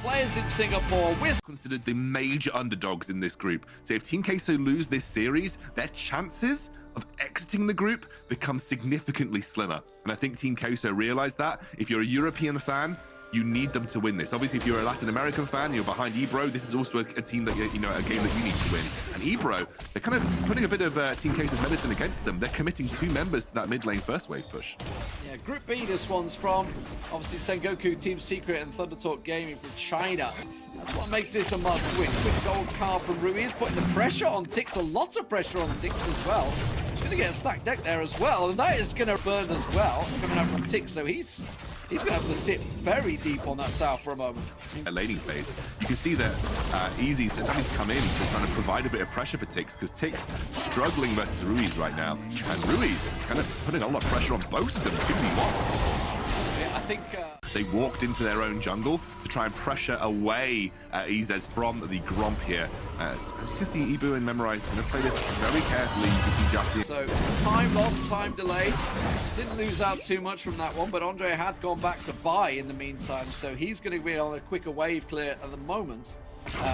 players in Singapore. We're considered the major underdogs in this group. So if Team Queso lose this series, their chances of exiting the group become significantly slimmer. And I think Team Queso realized that. If you're a European fan, you need them to win this. Obviously, if you're a Latin American fan, you're behind EBRO. This is also a team that, you know, a game that you need to win. And EBRO, they're kind of putting a bit of Team Queso's medicine against them. They're committing 2 members to that mid lane first wave push. Yeah, Group B, this one's from, obviously, Sengoku, Team Secret, and Thunder Talk Gaming from China. That's what makes this a must-win. Quick gold card from Ruiz, putting the pressure on Tix, a lot of pressure on Tix as well. He's going to get a stacked deck there as well, and that is going to burn as well, coming out from Tix, so he's going to have to sit very deep on that tower for a moment. A laning phase, you can see that Easy's just having to come in to kind of provide a bit of pressure for Tix, because Tix struggling versus Ruiz right now, and Ruiz kind of putting a lot of pressure on both of them, 2v1. I think they walked into their own jungle to try and pressure away EZs from the Gromp here. As you can see, Ibu and Memorize going to play this very carefully. You can see Justin. So time lost, time delay. Didn't lose out too much from that one, but Andre had gone back to buy in the meantime, so he's going to be on a quicker wave clear at the moment.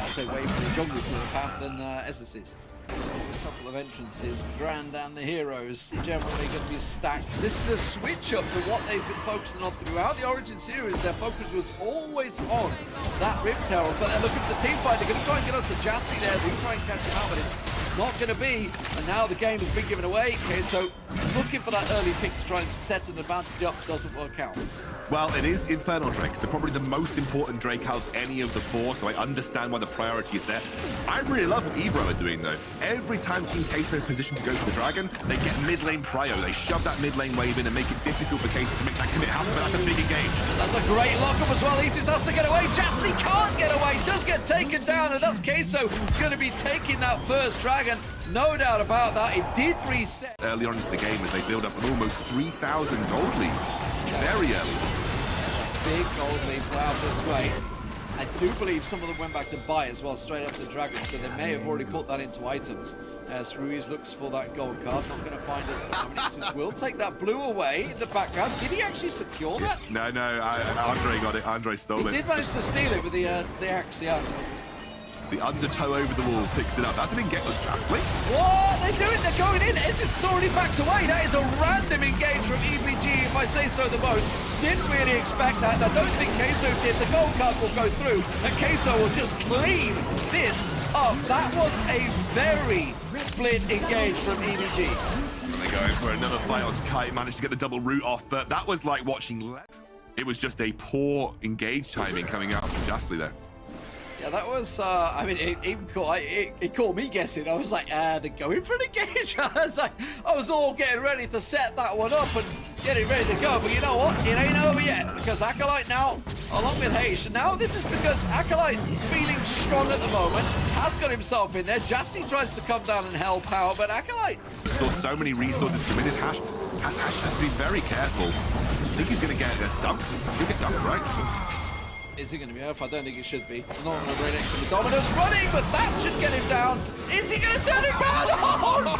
Say wave clear, jungle clear path than Essus is. A couple of entrances, the Grand and the Heroes generally going to be stacked. This is a switch up to what they've been focusing on throughout the Origin series. Their focus was always on that Rift Tower, but they're looking for the team fight. They're going to try and get up to Jassy there. They're going to try and catch him out, but it's not going to be. And now the game has been given away. Okay, so looking for that early pick to try and set an advantage up doesn't work out. Well, it is Infernal Drake, so probably the most important Drake out of any of the 4, so I understand why the priority is there. I really love what EBRO are doing, though. Every time Team Queso is positioned to go for the Dragon, they get mid lane prio. They shove that mid lane wave in and make it difficult for Queso to make that commit happen, but that's a big engage. That's a great lockup as well. Isis has to get away. Jasley can't get away. Does get taken down, and that's Queso going to be taking that first Dragon. No doubt about that. It did reset. Early on into the game as they build up an almost 3,000 gold lead. Very early. Big gold leads out this way. I do believe some of them went back to buy as well, straight up the Dragon, so they may have already put that into items. As Ruiz looks for that gold card, not going to find it. Will take that blue away in the background. Did he actually secure that? No, Andre got it. Andre stole it. He did manage to steal it with the axe, yeah. The undertow over the wall picks it up. That's an engage with Jasley. What? They're doing? They're going in. Essus is already backed away. That is a random engage from EBG, if I say so the most. Didn't really expect that. And I don't think Queso did. The gold card will go through, and Queso will just clean this up. That was a very split engage from EBG. And they go in for another fight on Kite. Managed to get the double root off, but that was like watching. It was just a poor engage timing coming out from Jasley there. Yeah, that was, I mean, it caught me guessing. I was like, they're going for an engage. I was all getting ready to set that one up and getting ready to go. But you know what? It ain't over yet, because Acolyte now, along with Hayes. Now this is because Acolyte's feeling strong at the moment, has got himself in there. Jassy tries to come down and help out, but Acolyte. Saw so many resources come in. His Hash has to be very careful. I think he's going to get dumped. He'll get dumped, right? Is he going to be off? I don't think it should be. Not going to bring next to the Dominus running, but that should get him down. Is he going to turn him around? Oh no!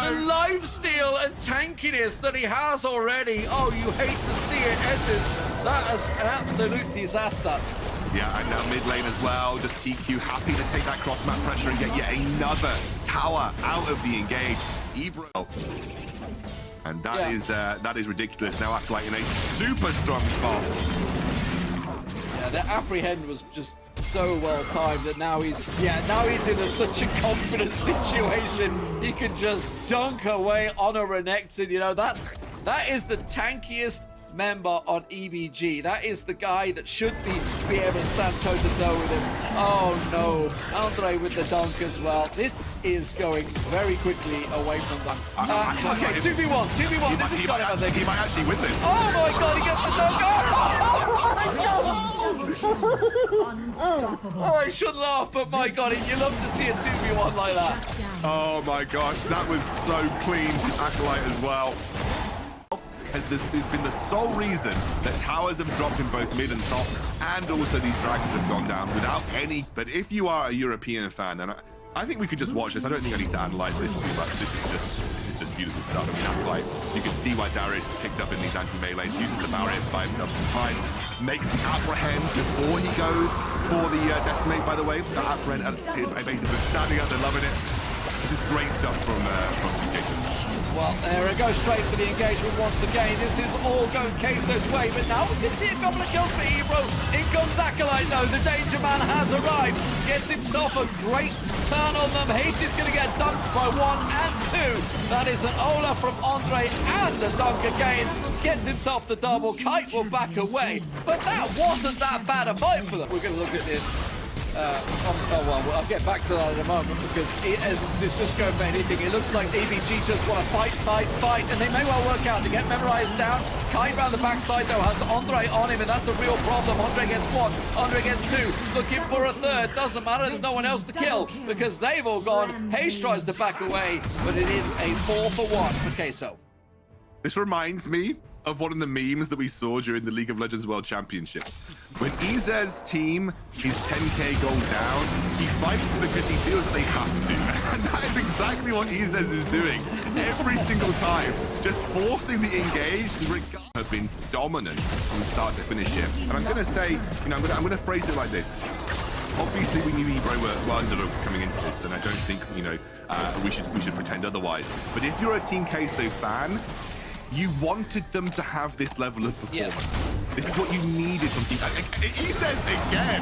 The lifesteal and tankiness that he has already. Oh, you hate to see it, Essus. That is an absolute disaster. Yeah, and now mid lane as well. Just TQ happy to take that cross map pressure and get yet another tower out of the engage. EBRO. And that is ridiculous. Now Acolyte in a super strong spot. Yeah, the apprehend was just so well timed that now he's in such a confident situation. He can just dunk away on a Renekton. You know, that is the tankiest member on EBG. That is the guy that should be able to stand toe to toe with him. Oh no, Andre with the dunk as well. This is going very quickly away from them. Okay, 2v1. This is got him, I think. He might actually win this. Oh my god, he gets the dunk. Oh, I should laugh, but my god, you love to see a 2v1 like that. Oh my gosh, that was so clean from Acolyte as well. This has been the sole reason that towers have dropped in both mid and top, and also these dragons have gone down without any. But if you are a European fan, and I think we could just watch this, I don't think I need to analyze this too much. This is just beautiful stuff. I mean, that's like, you can see why Darius is picked up in these anti-melees, uses the barrier to buy himself some time, makes the apprehend before he goes for the decimate, by the way. The apprehend, basically standing up, they're loving it. This is great stuff from TK. Well, there it goes, straight for the engagement once again. This is all going Queso's way, but now we can see a couple of kills for EBRO. In comes Acolyte, though. The Danger Man has arrived. Gets himself a great turn on them. H is going to get dunked by 1 and 2. That is an Ola from Andre and the dunk again. Gets himself the double. Kite will back away, but that wasn't that bad a fight for them. We're going to look at this. Well, I'll get back to that in a moment because as it's just going for anything, it looks like EBG just want to fight, and they may well work out to get memorized down. Kai around the backside though has Andre on him, and that's a real problem. Andre gets 1, Andre gets 2, looking for a third. Doesn't matter, there's no one else to kill because they've all gone. Hayes tries to back away, but it is a 4-for-1 for Queso. This reminds me of one of the memes that we saw during the League of Legends World Championships. When Izez's team is 10k gold down, he fights because he feels that they have to. And that is exactly what Izez is doing every single time. Just forcing the engage, have been dominant from start to finish here. And I'm going to say, you know, I'm going to phrase it like this. Obviously, we knew EBRO were underdogs coming into this, and I don't think, you know, we should pretend otherwise. But if you're a Team Queso fan, you wanted them to have this level of performance. Yes. This is what you needed from Team. He says again,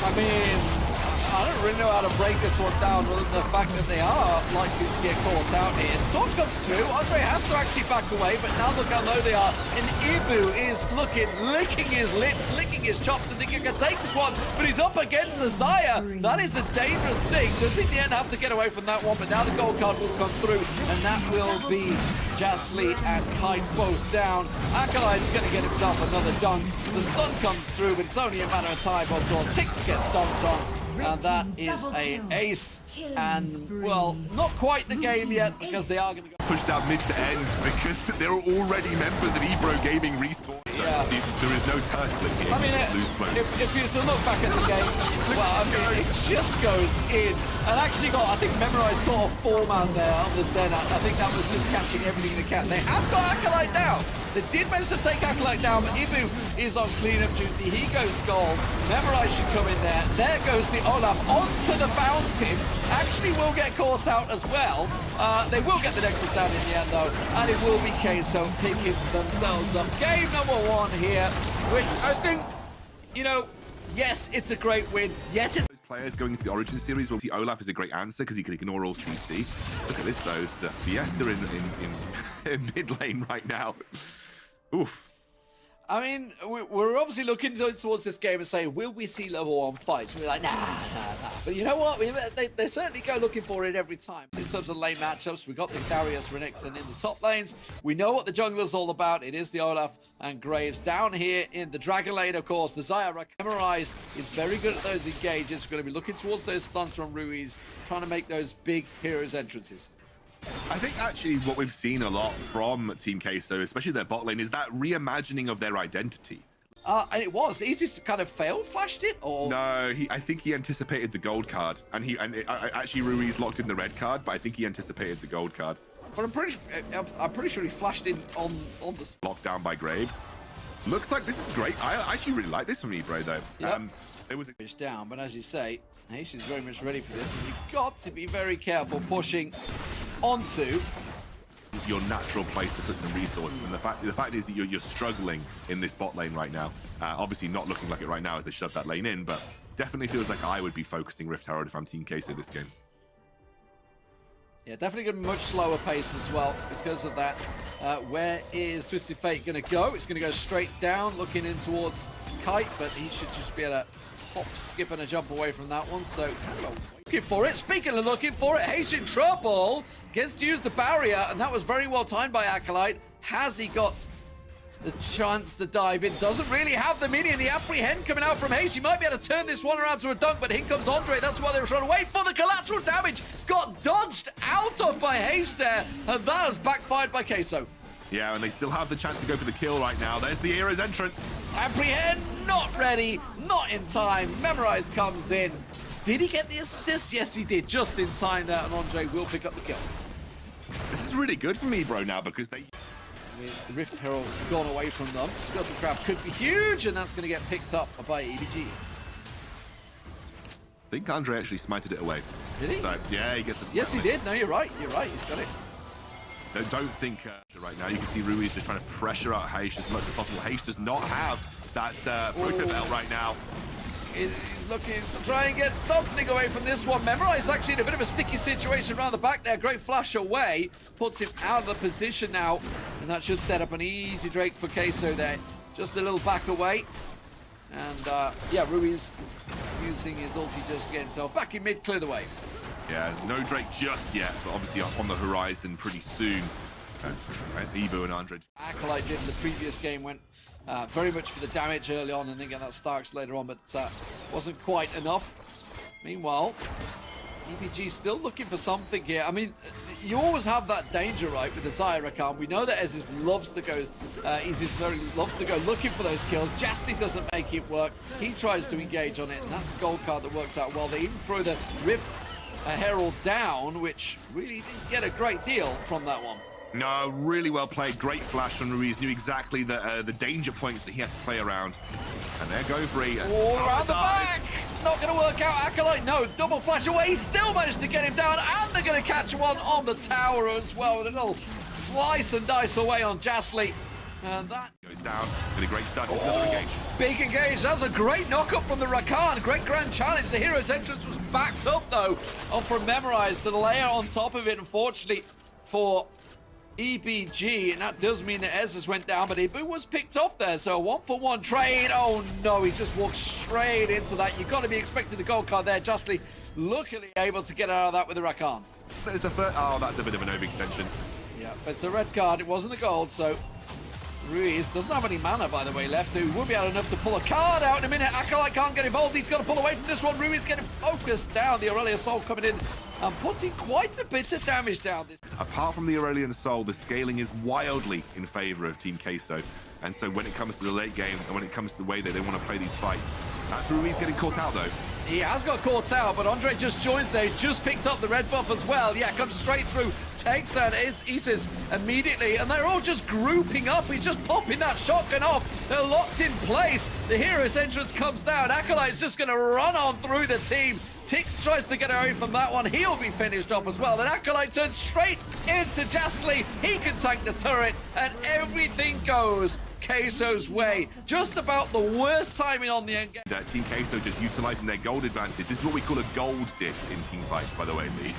I mean, I don't really know how to break this one down other than the fact that they are likely to get caught out here. Taunt comes through. Andre has to actually back away, but now look how low they are. And Ibu is licking his lips, licking his chops, and thinking he can take this one, but he's up against the Zaya. That is a dangerous thing. Does he in the end have to get away from that one? But now the gold card will come through, and that will be Jasly and Kite both down. Acolyte's going to get himself another dunk. The stun comes through, but it's only a matter of time until Tix gets dunked on. And that is a ace, and well, not quite the game yet because they are going to go pushed down mid to end because there are already members of EBRO Gaming respawn. Yeah. There is no turtling here. I mean, if you were to look back at the game, well, I mean, it just goes in. And actually got, I think Memorize got a 4-man there on the Zen. I think that was just catching everything they can. They have got Acolyte down. They did manage to take Acolyte down, but Ibu is on cleanup duty. He goes gold. Memorize should come in there. There goes the Olaf onto the fountain. Actually will get caught out as well. They will get the Nexus down in the end though, and it will be Queso picking themselves up. Game number 1 here, which I think, you know, yes, it's a great win. Yet it's players going into the Origin series, well, see, Olaf is a great answer because he can ignore all CC. Look at this though, it's Fiesta in mid lane right now. Oof. I mean, we're obviously looking towards this game and saying, will we see level 1 fights? And we're like, nah. But you know what? They certainly go looking for it every time. In terms of lane matchups, we got the Darius, Renekton in the top lanes. We know what the jungler's all about. It is the Olaf and Graves. Down here in the Dragon lane, of course, the Zyra memorized is very good at those engages. Going to be looking towards those stuns from Ruiz, trying to make those big heroes entrances. I think actually what we've seen a lot from Team Queso, especially their bot lane, is that reimagining of their identity. And it was. He's just kind of failed, flashed it, or no? I think he anticipated the gold card, and actually Ruiz locked in the red card, but I think he anticipated the gold card. But I'm pretty sure he flashed in on the locked down by Graves. Looks like this is great. I actually really like this from EBRO though. Yep. It was down, but as you say, H is very much ready for this, and you've got to be very careful pushing onto your natural place to put some resources, and the fact is that you're struggling in this bot lane right now. Obviously not looking like it right now as they shove that lane in, but definitely feels like I would be focusing Rift Herald if I'm Team Queso this game. Yeah, definitely going to be much slower pace as well because of that. Where is Twisted Fate going to go? It's going to go straight down, looking in towards Kite, but he should just be able to hop, skip, and a jump away from that one. So, looking for it. Speaking of looking for it, H in trouble. Gets to use the barrier, and that was very well timed by Acolyte. Has he got the chance to dive in? Doesn't really have the minion. The apprehend coming out from H. He might be able to turn this one around to a dunk, but here comes Andre. That's why they were trying to wait for the collateral damage. Got dodged out of by H there, and that has backfired by Queso. Yeah, and they still have the chance to go for the kill right now. There's the Era's entrance. Apprehend, not ready, not in time. Memorize comes in. Did he get the assist? Yes, he did, just in time there, and Andre will pick up the kill. is really good for EBRO now because they... With the Rift Herald gone away from them, Scuttle Crab could be huge, and that's going to get picked up by EBG. I think Andre actually smited it away. Did he? So, yeah, he gets the smite. Yes, he did. No, you're right. You're right. He's got it. So don't think right now. You can see Ruiz just trying to pressure out Heish as much as possible. Heish does not have that Proto Belt right now. He's looking to try and get something away from this one. Memorize actually in a bit of a sticky situation around the back there. Great flash away. Puts him out of the position now. And that should set up an easy Drake for Queso there. Just a little back away. And yeah, Ruiz using his ulti just to get himself back in mid, clear the way. Yeah, no Drake just yet, but obviously on the horizon pretty soon. EBO and Andre. Acolyte did in the previous game, went very much for the damage early on and then get that Starks later on, but wasn't quite enough. Meanwhile, EBG still looking for something here. I mean, you always have that danger, right, with the Zyrakan. We know that Ezis loves to go, loves to go looking for those kills. Jastly doesn't make it work. He tries to engage on it, and that's a gold card that worked out well. They even throw the Rift Herald down, which really didn't get a great deal from that one. No, really well played. Great flash from Ruiz. Knew exactly the danger points that he had to play around. And there go for it. Oh, around the back! Not going to work out. Acolyte, no. Double flash away. He still managed to get him down, and they're going to catch one on the tower as well with a little slice and dice away on Jastly. And that goes down. Did a great start. Another engage. Big engage. That was a great knock-up from the Rakan. Great grand challenge. The hero's entrance was backed up, though, on from Memorize to the layer on top of it, unfortunately, for EBG, and that does mean that Ezis went down, but Ibu was picked off there, so a 1-for-1 trade. Oh no, he just walked straight into that. You've got to be expecting the gold card there. Justly luckily able to get out of that with the Rakan. There's the first. Oh, that's a bit of an overextension. Yeah, but it's a red card. It wasn't a gold, so Ruiz doesn't have any mana, by the way, left, who will be able enough to pull a card out in a minute. Acolyte can't get involved. He's got to pull away from this one. Ruiz getting focused down. The Aurelia Soul coming in and putting quite a bit of damage down. Apart from the Aurelian Soul, the scaling is wildly in favor of Team Queso. And so when it comes to the late game and when it comes to the way that they want to play these fights, that's Ruiz getting caught out, though. He has got caught out, but Andre just joins there. He just picked up the red buff as well. Yeah, comes straight through, takes down Isis immediately, and they're all just grouping up. He's just popping that shotgun off. They're locked in place. The hero's entrance comes down. Acolyte's just going to run on through the team. Tix tries to get away from that one. He'll be finished off as well. And Acolyte turns straight into Jastly. He can tank the turret, and everything goes Queso's way. Just about the worst timing on the end game. Team Queso just utilizing their gold advantage. This is what we call a gold dip in team fights, by the way, Lee.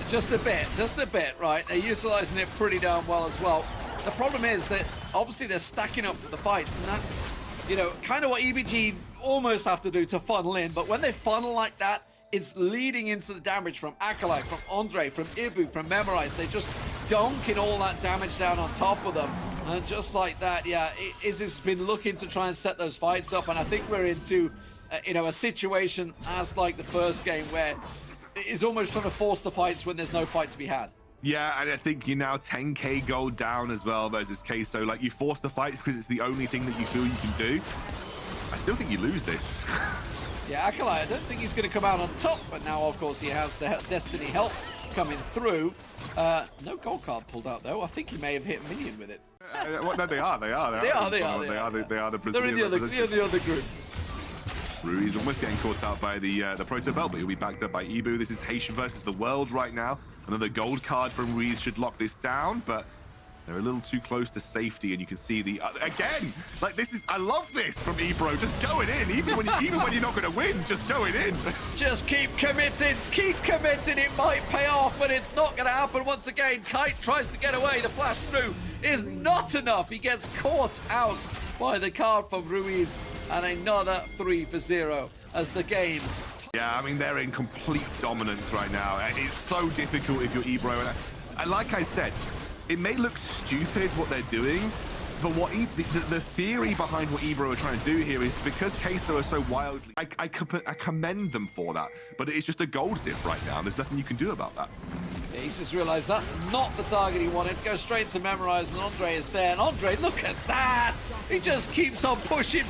just a bit, right? They're utilizing it pretty damn well as well. The problem is that obviously they're stacking up for the fights, and that's, you know, kind of what EBG almost have to do to funnel in. But when they funnel like that, it's leading into the damage from Acolyte, from Andre, from Ibu, from Memorize. They're just dunking all that damage down on top of them. And just like that, yeah, Izzy's been looking to try and set those fights up. And I think we're into, you know, a situation as like the first game where it's almost trying to force the fights when there's no fight to be had. Yeah, and I think you're now 10k gold down as well versus Queso. Like, you force the fights because it's the only thing that you feel you can do. I still think you lose this. Yeah, Acolyte, I don't think he's going to come out on top, but now, of course, he has the Destiny help coming through. No gold card pulled out, though. I think he may have hit a minion with it. No, they are. They are the They're in the other group. Ruiz almost getting caught out by the Proto Belt, but he'll be backed up by Ibu. This is Haitian versus the world right now. Another gold card from Ruiz should lock this down, but they're a little too close to safety, and you can see the again. Like, this is, I love this from EBRO, just going in, even when you're not going to win, just going in. Just keep committing. It might pay off, but it's not going to happen once again. Kite tries to get away. The flash through is not enough. He gets caught out by the card from Ruiz, and another 3-0 as the game. Yeah, I mean, they're in complete dominance right now. It's so difficult if you're EBRO, and like I said, it may look stupid what they're doing, but what the theory behind what EBRO are trying to do here is because Queso are so wildly, I commend them for that, but it's just a gold dip right now, and there's nothing you can do about that. He's just realized that's not the target he wanted. Go straight to Memorize, and Andre is there. And Andre, look at that! He just keeps on pushing.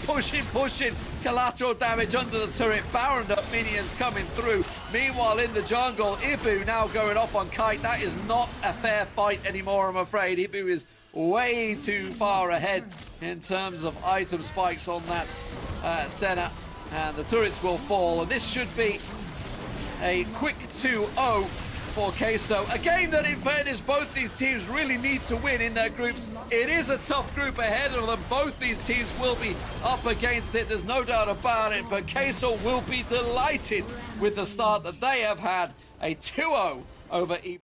Collateral damage under the turret. Bound up minions coming through. Meanwhile, in the jungle, EBRO now going off on Kite. That is not a fair fight anymore, I'm afraid. EBRO is way too far ahead in terms of item spikes on that Senna. And the turrets will fall. And this should be a quick 2-0 for Queso. A game that, in fairness, both these teams really need to win in their groups. It is a tough group ahead of them. Both these teams will be up against it. There's no doubt about it. But Queso will be delighted with the start that they have had. A 2-0 over EBRO.